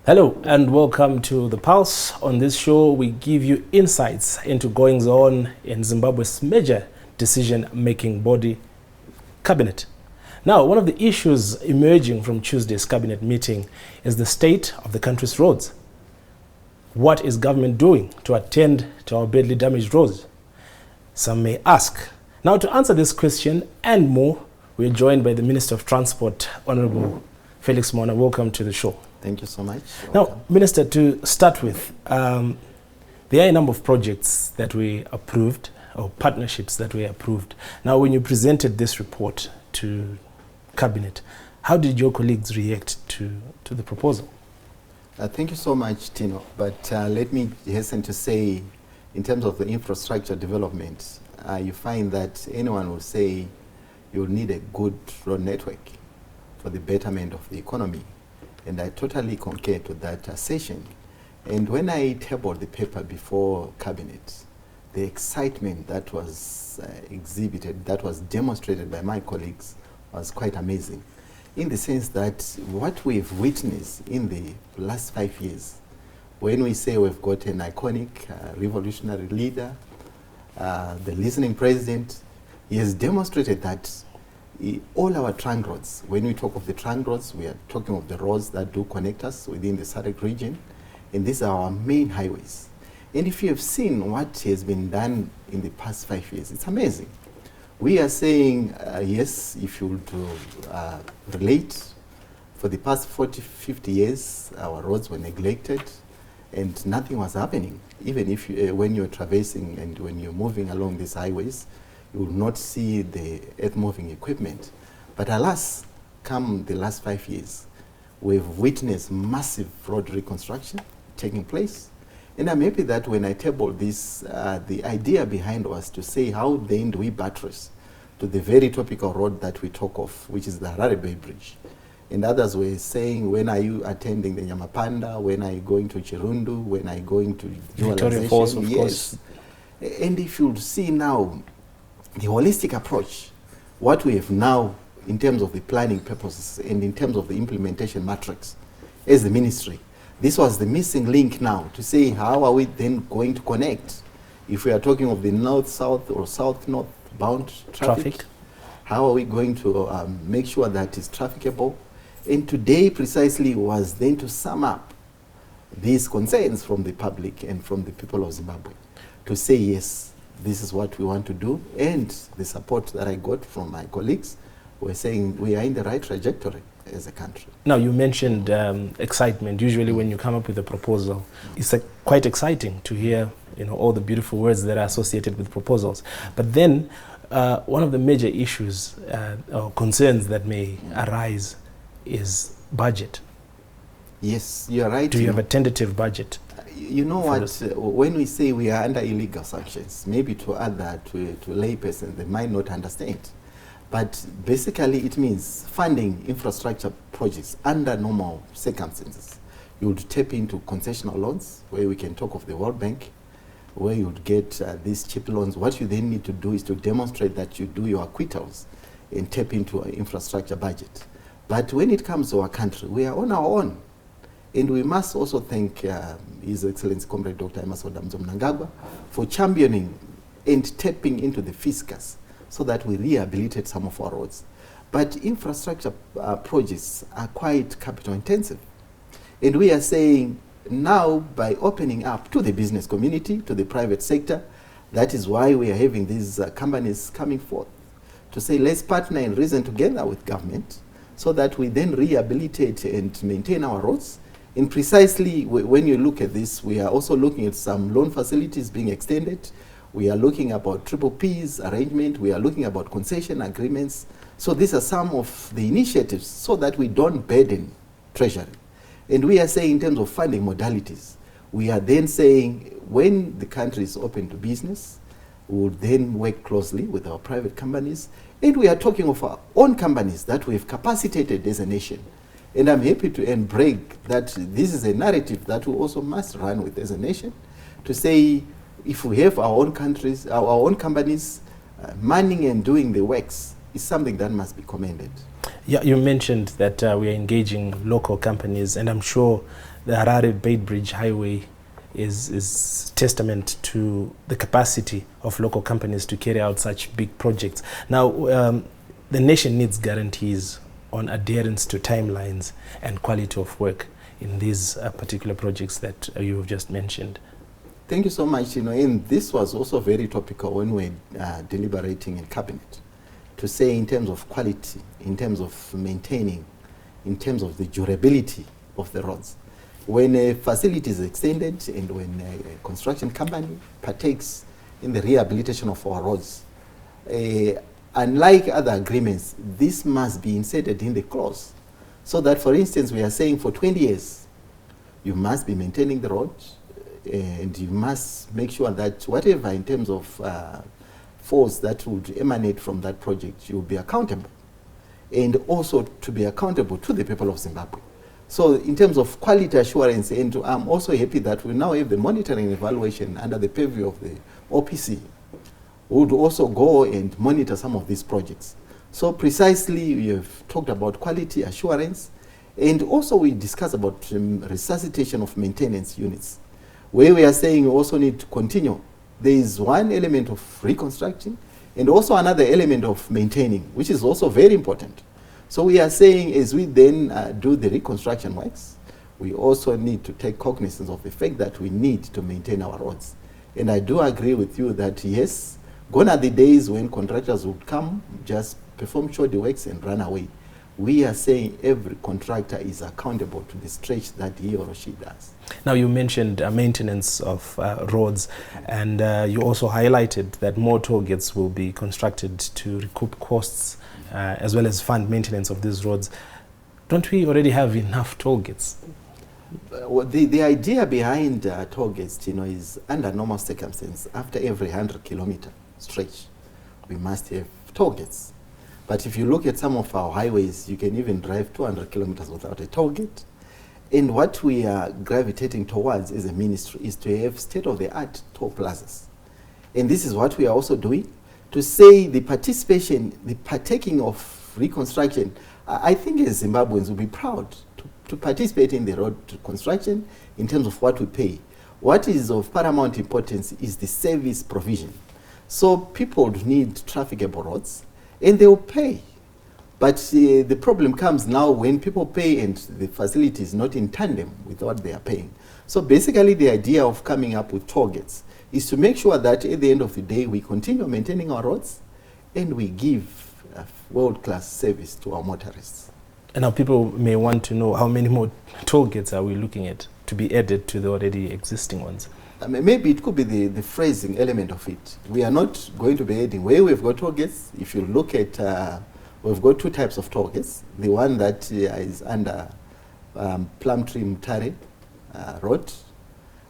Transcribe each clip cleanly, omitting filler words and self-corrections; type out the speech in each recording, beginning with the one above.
Hello and welcome to The Pulse. On this show, we give you insights into goings-on in Zimbabwe's major decision-making body, Cabinet. Now, one of the issues emerging from Tuesday's Cabinet meeting is the state of the country's roads. What is government doing to attend to our badly damaged roads? Some may ask. Now, to answer this question and more, we are joined by the Minister of Transport, Honorable Felix Mhona. Welcome to the show. Thank you so much. Now, Minister, to start with, there are a number of projects that we approved, or partnerships that we approved. Now, when you presented this report to Cabinet, how did your colleagues react to the proposal? Thank you so much, Tino. But let me hasten to say, in terms of the infrastructure development, you find that anyone will say you'll need a good road network for the betterment of the economy. And I totally concur to that assertion. And when I tabled the paper before Cabinet, the excitement that was exhibited, that was demonstrated by my colleagues, was quite amazing. In the sense that what we've witnessed in the last 5 years, when we say we've got an iconic revolutionary leader, the listening president, he has demonstrated that all our trunk roads, when we talk of the trunk roads, we are talking of the roads that do connect us within the SADC region, and these are our main highways. And if you have seen what has been done in the past 5 years, it's amazing. We are saying, yes, if you would relate, for the past 40, 50 years, our roads were neglected and nothing was happening. Even if you, when you're traversing and when you're moving along these highways, you will not see the earth-moving equipment. But alas, come the last 5 years, we've witnessed massive road reconstruction taking place. And I'm happy that when I tabled this, the idea behind was to say how then do we buttress to the very topical road that we talk of, which is the Harare Bay Bridge. And others were saying, when are you attending the Nyamapanda? When are you going to Chirundu? When are you going to Victoria Falls, of course. And if you see now, the holistic approach, what we have now in terms of the planning purposes and in terms of the implementation matrix as the ministry, this was the missing link now to say how are we then going to connect if we are talking of the north-south or south-north bound traffic. How are we going to make sure that it's trafficable? And today precisely was then to sum up these concerns from the public and from the people of Zimbabwe to say yes, this is what we want to do, and the support that I got from my colleagues were saying we are in the right trajectory as a country. Now, you mentioned excitement. Usually when you come up with a proposal, it's quite exciting to hear all the beautiful words that are associated with proposals. But then one of the major issues or concerns that may arise is budget. Yes, you're right. Do you have a tentative budget? You know what, when we say we are under illegal sanctions, maybe to other, to laypersons, they might not understand. But basically it means funding infrastructure projects under normal circumstances. You would tap into concessional loans, where we can talk of the World Bank, where you would get these cheap loans. What you then need to do is to demonstrate that you do your acquittals and tap into an infrastructure budget. But when it comes to our country, we are on our own. And we must also thank His Excellency Comrade Dr. Emerson Mnangagwa for championing and tapping into the fiscus so that we rehabilitate some of our roads. But infrastructure projects are quite capital intensive. And we are saying now, by opening up to the business community, to the private sector, that is why we are having these companies coming forth to say let's partner and reason together with government so that we then rehabilitate and maintain our roads. And precisely when you look at this, we are also looking at some loan facilities being extended. We are looking about triple P's arrangement. We are looking about concession agreements. So these are some of the initiatives so that we don't burden Treasury. And we are saying in terms of funding modalities, we are then saying when the country is open to business, we will then work closely with our private companies. And we are talking of our own companies that we have capacitated as a nation. And I'm happy to embrace that this is a narrative that we also must run with as a nation, to say if we have our own countries, our own companies manning and doing the works is something that must be commended. Yeah, you mentioned that we are engaging local companies, and I'm sure the Harare-Beit Bridge Highway is testament to the capacity of local companies to carry out such big projects. Now, the nation needs guarantees on adherence to timelines and quality of work in these particular projects that you have just mentioned. Thank you so much. And this was also very topical when we were deliberating in cabinet, to say in terms of quality, in terms of maintaining, in terms of the durability of the roads. When a facility is extended and when a construction company partakes in the rehabilitation of our roads, unlike other agreements, this must be inserted in the clause. So that, for instance, we are saying for 20 years, you must be maintaining the roads, and you must make sure that whatever in terms of force that would emanate from that project, you will be accountable. And also to be accountable to the people of Zimbabwe. So in terms of quality assurance, and I'm also happy that we now have the monitoring and evaluation under the purview of the OPC, who would also go and monitor some of these projects. So precisely, we have talked about quality assurance, and also we discussed about resuscitation of maintenance units, where we are saying we also need to continue. There is one element of reconstructing, and also another element of maintaining, which is also very important. So we are saying as we then do the reconstruction works, we also need to take cognizance of the fact that we need to maintain our roads. And I do agree with you that yes, gone are the days when contractors would come, just perform shoddy works and run away. We are saying every contractor is accountable to the stretch that he or she does. Now, you mentioned maintenance of roads, and you also highlighted that more toll gates will be constructed to recoup costs as well as fund maintenance of these roads. Don't we already have enough toll gates? Well, the idea behind toll gates, is under normal circumstances, after every 100-kilometer stretch, we must have toll gates. But if you look at some of our highways, you can even drive 200 kilometers without a toll gate. And what we are gravitating towards as a ministry is to have state-of-the-art toll plazas. And this is what we are also doing, to say the participation, the partaking of reconstruction. I think as Zimbabweans will be proud to participate in the road construction in terms of what we pay. What is of paramount importance is the service provision. So people need trafficable roads, and they will pay. But the problem comes now when people pay and the facility is not in tandem with what they are paying. So basically the idea of coming up with toll gates is to make sure that at the end of the day we continue maintaining our roads and we give world-class service to our motorists. And now people may want to know how many more toll gates are we looking at to be added to the already existing ones? Maybe it could be the phrasing element of it. We are not going to be adding. Where we've got toll gates, if you look at, we've got two types of toll gates. The one that is under Plumtree Mutare Road,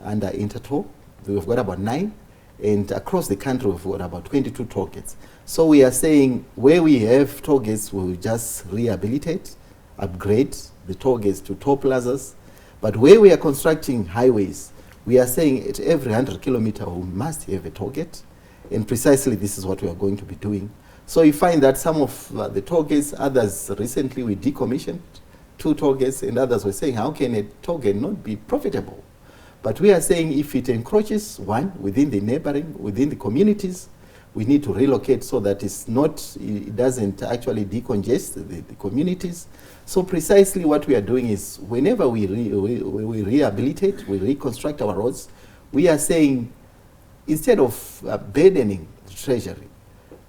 under Intertoll, we've got about 9. And across the country, we've got about 22 toll gates. So we are saying where we have toll gates, we'll just rehabilitate, upgrade the toll gates to toll plazas. But where we are constructing highways, we are saying at every 100 kilometer we must have a toll gate, and precisely this is what we are going to be doing. So you find that some of the toll gates, others recently we decommissioned 2 toll gates, and others were saying how can a toll gate not be profitable? But we are saying if it encroaches, one, within the neighboring, within the communities, we need to relocate so that it doesn't actually decongest the communities. So precisely what we are doing is whenever we rehabilitate, we reconstruct our roads, we are saying instead of burdening the treasury,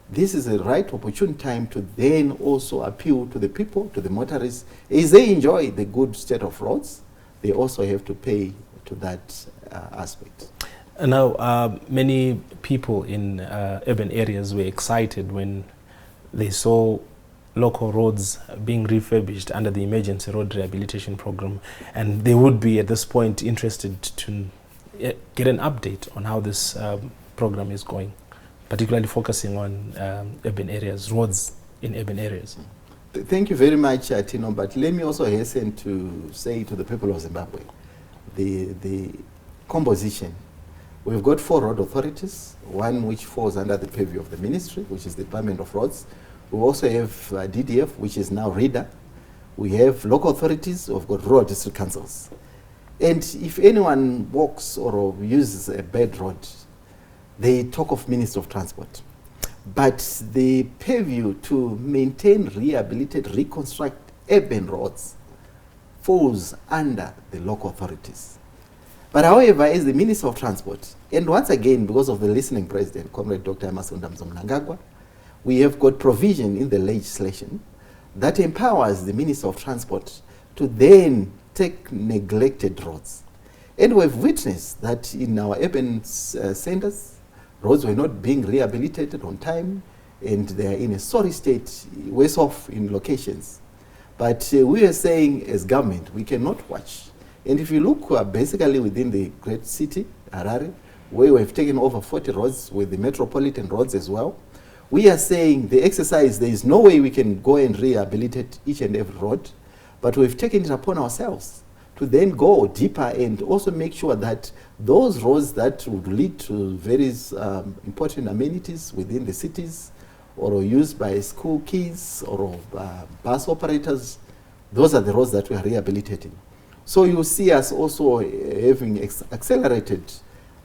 this is the right opportune time to then also appeal to the people, to the motorists. As they enjoy the good state of roads, they also have to pay to that aspect. Now, many people in urban areas were excited when they saw local roads being refurbished under the Emergency Road Rehabilitation Program, and they would be at this point interested to get an update on how this program is going, particularly focusing on urban areas, roads in urban areas. Thank you very much, Tino, but let me also hasten to say to the people of Zimbabwe, the composition. We've got 4 road authorities, one which falls under the purview of the ministry, which is the Department of Roads. We also have DDF, which is now REDA. We have local authorities, we've got rural district councils. And if anyone walks or uses a bad road, they talk of Ministry of Transport. But the purview to maintain, rehabilitate, reconstruct urban roads falls under the local authorities. But however, as the Minister of Transport, and once again, because of the listening President, Comrade Dr. Emmerson Mnangagwa, we have got provision in the legislation that empowers the Minister of Transport to then take neglected roads. And we've witnessed that in our urban centers, roads were not being rehabilitated on time, and they are in a sorry state, worse off in locations. But we are saying as government, we cannot watch. And if you look basically within the great city, Harare, where we have taken over 40 roads with the metropolitan roads as well, we are saying the exercise, there is no way we can go and rehabilitate each and every road, but we've taken it upon ourselves to then go deeper and also make sure that those roads that would lead to various important amenities within the cities or used by school kids or bus operators, those are the roads that we are rehabilitating. So you see us also having accelerated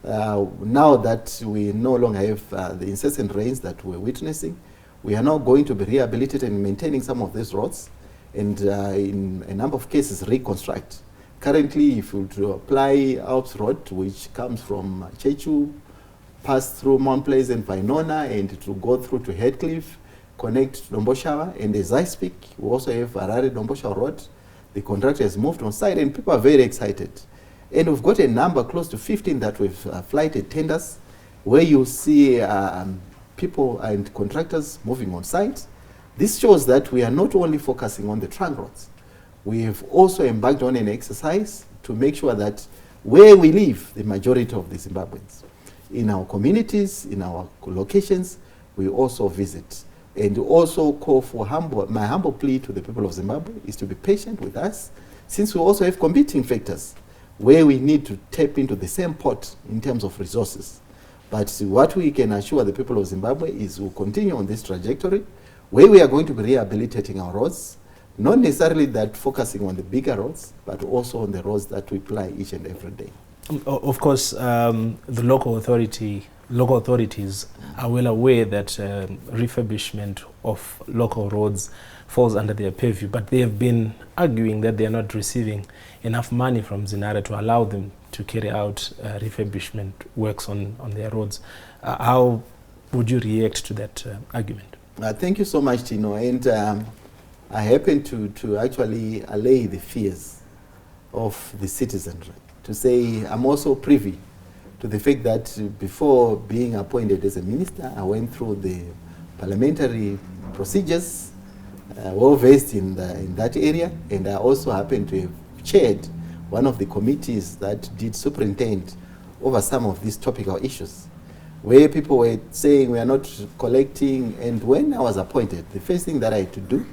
now that we no longer have the incessant rains that we're witnessing. We are now going to be rehabilitating and maintaining some of these roads, and in a number of cases reconstruct. Currently, if you to apply Alps Road, which comes from Chechu, pass through Mount Pleasant, Vainona, and it will go through to Heathcliff, connect to Domboshawa, and as I speak, we also have Harare Domboshawa Road. The contractor has moved on site, and people are very excited. And we've got a number close to 15 that we've flighted tenders, where you see people and contractors moving on site. This shows that we are not only focusing on the trunk roads. We have also embarked on an exercise to make sure that where we live, the majority of the Zimbabweans, in our communities, in our locations, we also visit. And also call for my humble plea to the people of Zimbabwe is to be patient with us, since we also have competing factors where we need to tap into the same pot in terms of resources. But what we can assure the people of Zimbabwe is we'll continue on this trajectory where we are going to be rehabilitating our roads, not necessarily that focusing on the bigger roads, but also on the roads that we ply each and every day. Of course, the local authorities are well aware that refurbishment of local roads falls under their purview, but they have been arguing that they are not receiving enough money from ZINARA to allow them to carry out refurbishment works on their roads. How would you react to that argument? Thank you so much, Tino. And I happen to actually allay the fears of the citizenry. To say I'm also privy to the fact that before being appointed as a minister, I went through the parliamentary procedures, well versed in that area, and I also happened to have chaired one of the committees that did superintend over some of these topical issues, where people were saying we are not collecting. And when I was appointed, the first thing that I had to do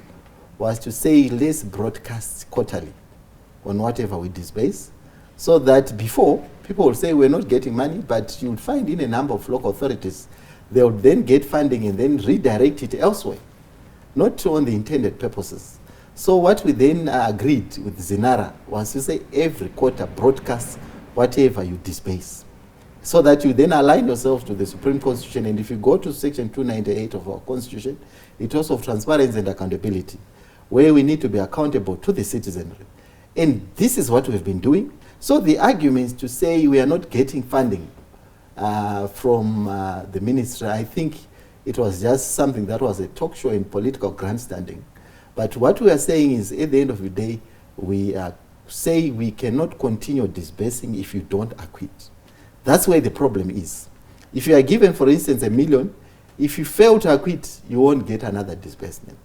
was to say let's broadcast quarterly on whatever we disperse, so that before people will say we're not getting money, but you would find in a number of local authorities, they would then get funding and then redirect it elsewhere, not on the intended purposes. So what we then agreed with ZINARA was to say every quarter broadcast whatever you disperse, so that you then align yourself to the Supreme Constitution. And if you go to Section 298 of our Constitution, it also of transparency and accountability, where we need to be accountable to the citizenry. And this is what we've been doing. So the arguments to say we are not getting funding from the ministry, I think it was just something that was a talk show in political grandstanding. But what we are saying is, at the end of the day, we say we cannot continue disbursing if you don't acquit. That's where the problem is. If you are given, for instance, $1 million, if you fail to acquit, you won't get another disbursement.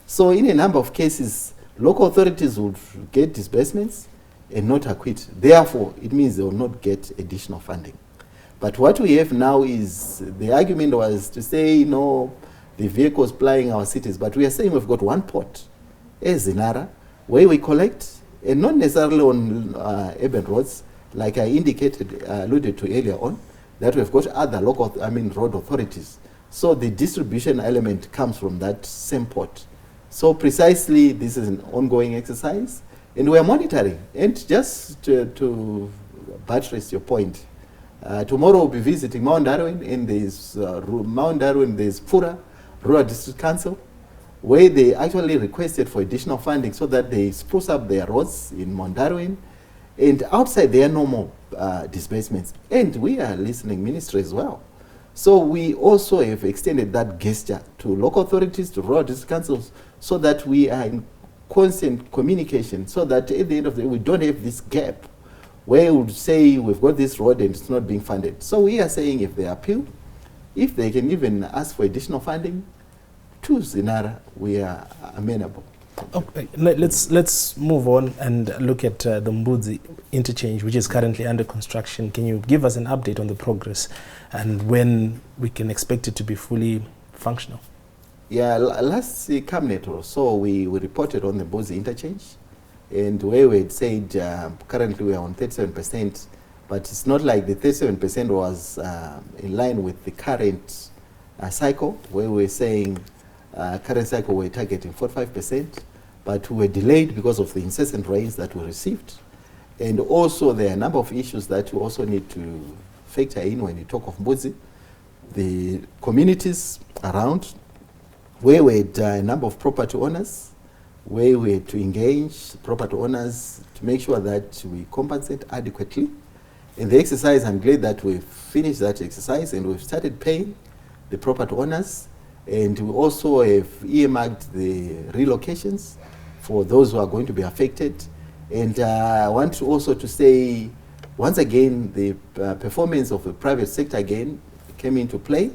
So in a number of cases, local authorities would get disbursements and not acquit. Therefore, it means they will not get additional funding. But what we have now is, the argument was to say, no, the vehicles plying our cities, but we are saying we've got one port, as ZINARA, where we collect, and not necessarily on urban roads, like I indicated, alluded to earlier on, that we've got other local, road authorities. So the distribution element comes from that same port. So precisely, this is an ongoing exercise, And we are monitoring. And just to buttress your point, tomorrow we'll be visiting Mount Darwin, and there's Mount Darwin, there's Pura Rural District Council, where they actually requested for additional funding so that they spruce up their roads in Mount Darwin, and outside there are no more disbursements. And we are listening ministry as well. So we also have extended that gesture to local authorities, to rural district councils, so that we are in constant communication, so that at the end of the day we don't have this gap where we would say we've got this road and it's not being funded. So we are saying if they appeal, if they can even ask for additional funding, to Zinara, we are amenable. Okay, let's move on and look at the Moodzi Interchange, which is currently under construction. Can you give us an update on the progress and when we can expect it to be fully functional? Yeah, last cabinet or so, we reported on the Moodzi Interchange, and where we had said currently we are on 37%, but it's not like the 37% was in line with the current cycle, where we're saying current cycle we're targeting 45%, but we were delayed because of the incessant rains that we received. And also there are a number of issues that we also need to factor in when you talk of Moodzi. The communities around, where we had a number of property owners, where we had to engage property owners to make sure that we compensate adequately. In the exercise, I'm glad that we've finished that exercise and we've started paying the property owners. And we also have earmarked the relocations for those who are going to be affected. And I want to also to say, once again, the performance of the private sector again came into play,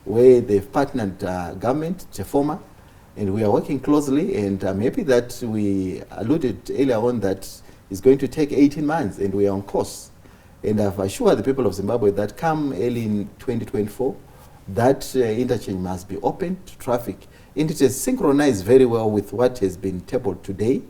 where they've partnered government, Chefoma, and we are working closely. And I'm happy that we alluded earlier on that it's going to take 18 months, and we are on course. And I've assured the people of Zimbabwe that come early in 2024, that interchange must be open to traffic. And it is synchronized very well with what has been tabled today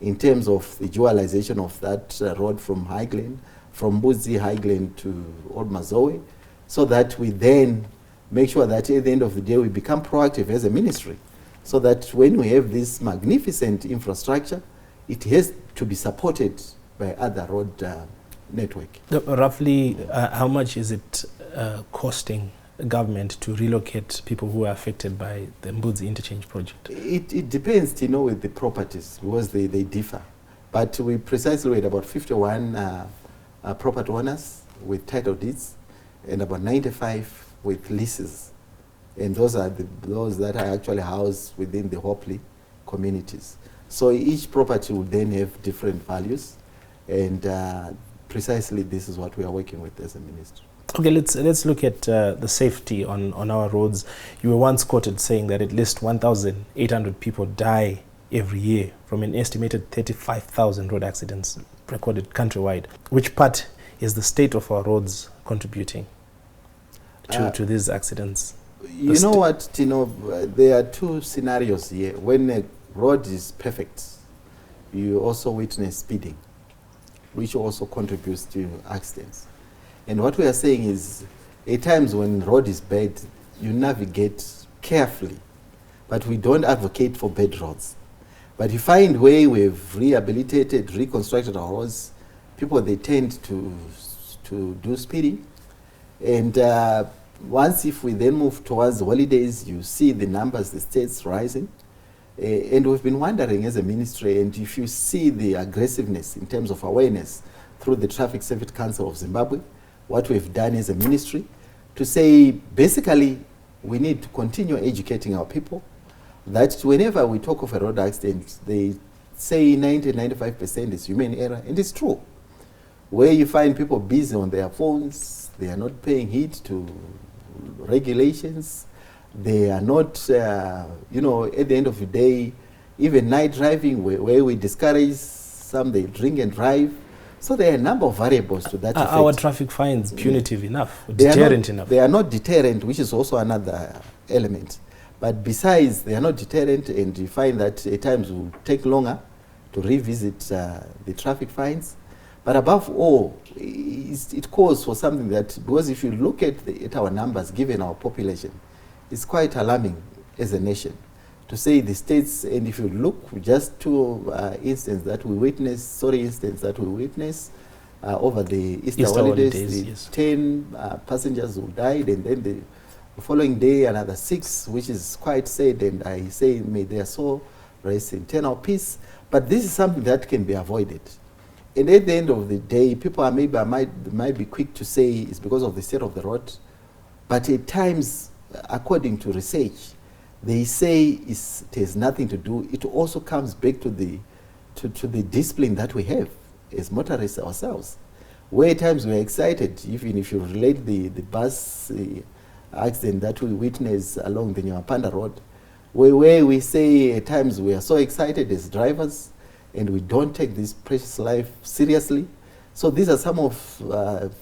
in terms of the dualization of that road from Highland, from Moodzi Highland to Old Mazoe, so that we then make sure that at the end of the day we become proactive as a ministry, so that when we have this magnificent infrastructure, it has to be supported by other road network. Roughly, how much is it costing government to relocate people who are affected by the Moodzi Interchange project? It depends, Tino, with the properties, because they differ. But we precisely had about 51 property owners with title deeds and about 95 with leases. And those are those that are actually housed within the Hopley communities. So each property will then have different values, and precisely this is what we are working with as a ministry. Okay, let's look at the safety on our roads. You were once quoted saying that at least 1,800 people die every year from an estimated 35,000 road accidents recorded countrywide. Which part is the state of our roads contributing to these accidents? You know what, Tino, there are two scenarios here. When a road is perfect, you also witness speeding, which also contributes to accidents. And what we are saying is, at times when road is bad, you navigate carefully, but we don't advocate for bad roads. But you find where we've rehabilitated, reconstructed our roads, people, they tend to do speeding. And once, if we then move towards the holidays, you see the numbers, the states rising. And we've been wondering as a ministry, and if you see the aggressiveness in terms of awareness through the Traffic Safety Council of Zimbabwe, what we've done as a ministry to say, basically, we need to continue educating our people that whenever we talk of a road accident, they say 90-95% is human error, and it's true. Where you find people busy on their phones, they are not paying heed to regulations, they are not, you know, at the end of the day, even night driving, where we discourage some, they drink and drive. So there are a number of variables to that effect. Our traffic fines punitive enough, deterrent enough? They are not deterrent, which is also another element. But besides, they are not deterrent, and you find that at times it will take longer to revisit the traffic fines. But above all, it calls for something that, because if you look at our numbers, given our population, it's quite alarming as a nation, to say the states, and if you look just to instance that we witnessed over the Easter holidays, yes. 10 passengers who died, and then the following day another 6, which is quite sad, and I say may their soul rest in eternal peace. But this is something that can be avoided. And at the end of the day, people are might be quick to say it's because of the state of the road, but at times, according to research, they say it has nothing to do. It also comes back to the discipline that we have as motorists ourselves, where at times we're excited, even if you relate the bus accident that we witnessed along the Nyamapanda Road, where we say at times we are so excited as drivers and we don't take this precious life seriously. So these are some of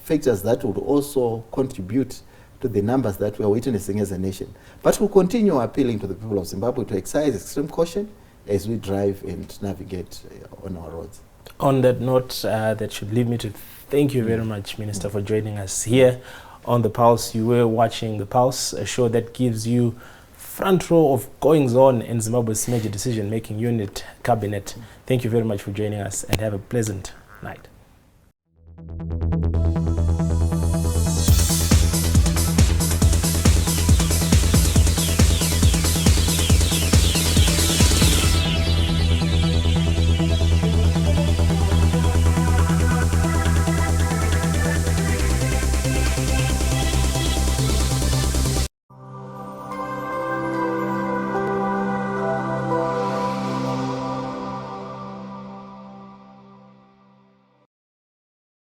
factors that would also contribute to the numbers that we are witnessing as a nation. But we'll continue appealing to the people of Zimbabwe to exercise extreme caution as we drive and navigate on our roads. On that note, that should lead me to thank you very much, Minister, for joining us here on The Pulse. You were watching The Pulse, a show that gives you front row of goings on in Zimbabwe's major decision-making unit, Cabinet. Thank you very much for joining us, and have a pleasant night.